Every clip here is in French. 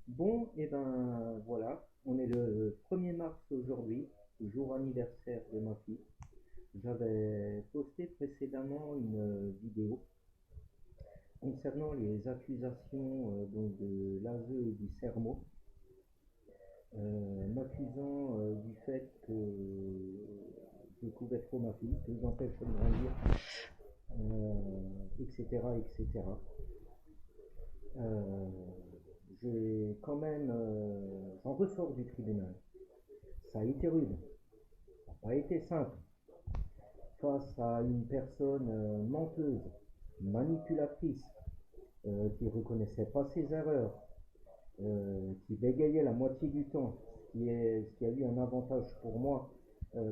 Bon, et ben voilà, on est le 1er mars aujourd'hui, jour anniversaire de ma fille. J'avais posté précédemment une vidéo concernant les accusations donc de l'ASE et du CERMO, m'accusant du fait que je pouvais trop ma fille, que j'empêchais de grandir, etc. etc. Euh, j'ai quand même, j'en ressors du tribunal. Ça a été rude, ça n'a pas été simple. Face à une personne menteuse, manipulatrice, qui ne reconnaissait pas ses erreurs, qui bégayait la moitié du temps, ce qui a eu un avantage pour moi,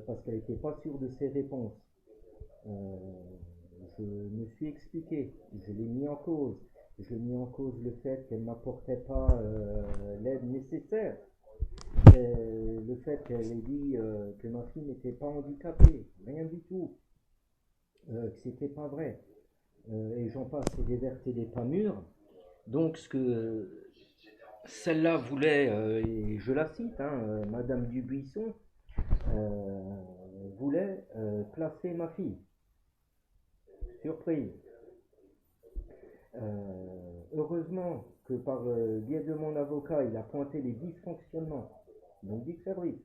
parce qu'elle n'était pas sûre de ses réponses. Euh, je me suis expliqué, je l'ai mis en cause. Je l'ai mis en cause le fait qu'elle n'apportait pas l'aide nécessaire. Le fait qu'elle ait dit que ma fille n'était pas handicapée, rien du tout, que c'était pas vrai. Et j'en passe, c'est des vertes et des pas mûres. Donc ce que celle-là voulait, et je la cite, Madame Dubuisson, euh, voulait placer ma fille. Surprise. Heureusement que par le biais de mon avocat, il a pointé les dysfonctionnements, donc du service,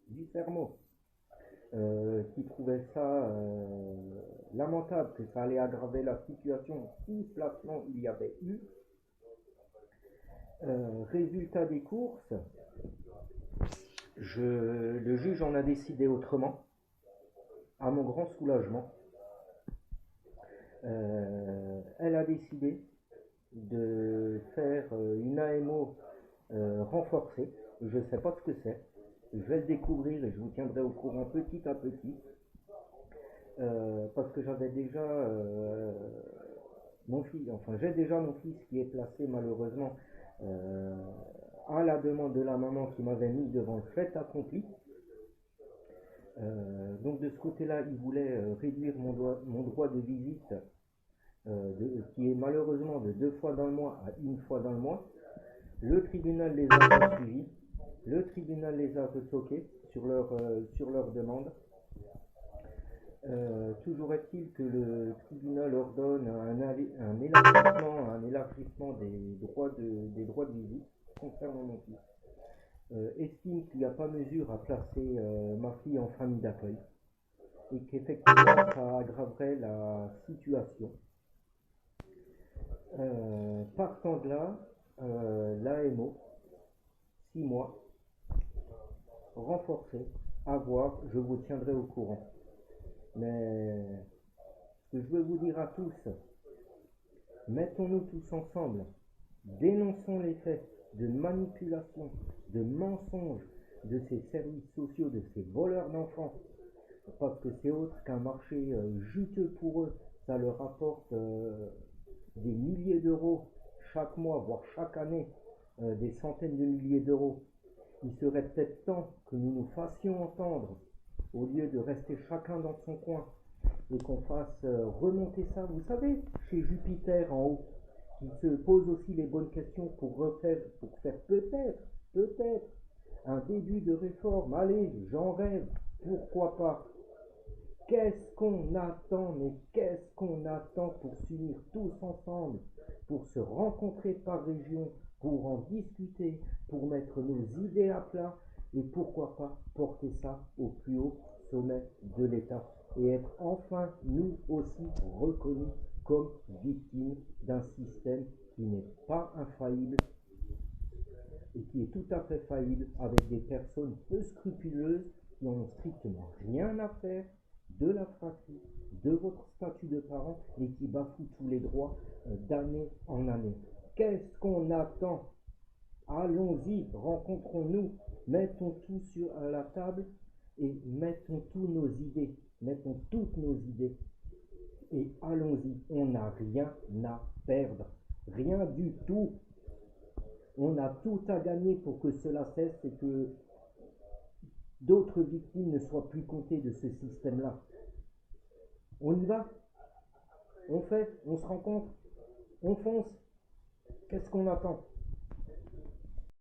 du CERMO, qui trouvait ça lamentable, que ça allait aggraver la situation si placement il y avait eu. Résultat des courses, le juge en a décidé autrement, à mon grand soulagement. Elle a décidé de faire une AMO renforcée. Je ne sais pas ce que c'est. Je vais le découvrir et je vous tiendrai au courant petit à petit. Parce que j'avais déjà mon fils, enfin j'ai déjà mon fils qui est placé malheureusement euh, à la demande de la maman qui m'avait mis devant le fait accompli. Donc de ce côté-là, il voulait réduire mon droit de visite, qui est malheureusement de 2 fois dans le mois à 1 fois dans le mois. Le tribunal les a suivis, le tribunal les a retoqués sur leur demande. Toujours est-il que le tribunal ordonne un élargissement des droits de visite concernant mon fils. Estime qu'il n'y a pas mesure à placer ma fille en famille d'accueil et qu'effectivement ça aggraverait la situation. Partant de là, l'AMO, 6 mois, renforcé, à voir, je vous tiendrai au courant. Mais ce que je veux vous dire à tous, mettons-nous tous ensemble, dénonçons les faits de manipulation, de mensonges de ces services sociaux, de ces voleurs d'enfants, parce que c'est autre qu'un marché juteux pour eux. Ça leur apporte des milliers d'euros chaque mois, voire chaque année, des centaines de milliers d'euros. Il serait peut-être temps que nous nous fassions entendre, au lieu de rester chacun dans son coin, et qu'on fasse remonter ça, vous savez, chez Jupiter en haut, qui se pose aussi les bonnes questions pour faire peut-être, un début de réforme. Allez, j'en rêve, pourquoi pas. Qu'est-ce qu'on attend, mais qu'est-ce qu'on attend pour s'unir tous ensemble, pour se rencontrer par région, pour en discuter, pour mettre nos idées à plat et pourquoi pas porter ça au plus haut sommet de l'État et être enfin nous aussi reconnus comme victimes d'un système qui n'est pas infaillible et qui est tout à fait faillible avec des personnes peu scrupuleuses qui n'ont strictement rien à faire de la fratrie, de votre statut de parent et qui bafouent tous les droits d'année en année. Qu'est-ce qu'on attend? Allons-y, rencontrons-nous, mettons tout sur la table et mettons toutes nos idées et allons-y. On n'a rien à perdre, rien du tout. On a tout à gagner pour que cela cesse et que d'autres victimes ne soient plus comptées de ce système-là. On y va? On fait? On se rencontre? On fonce? Qu'est-ce qu'on attend?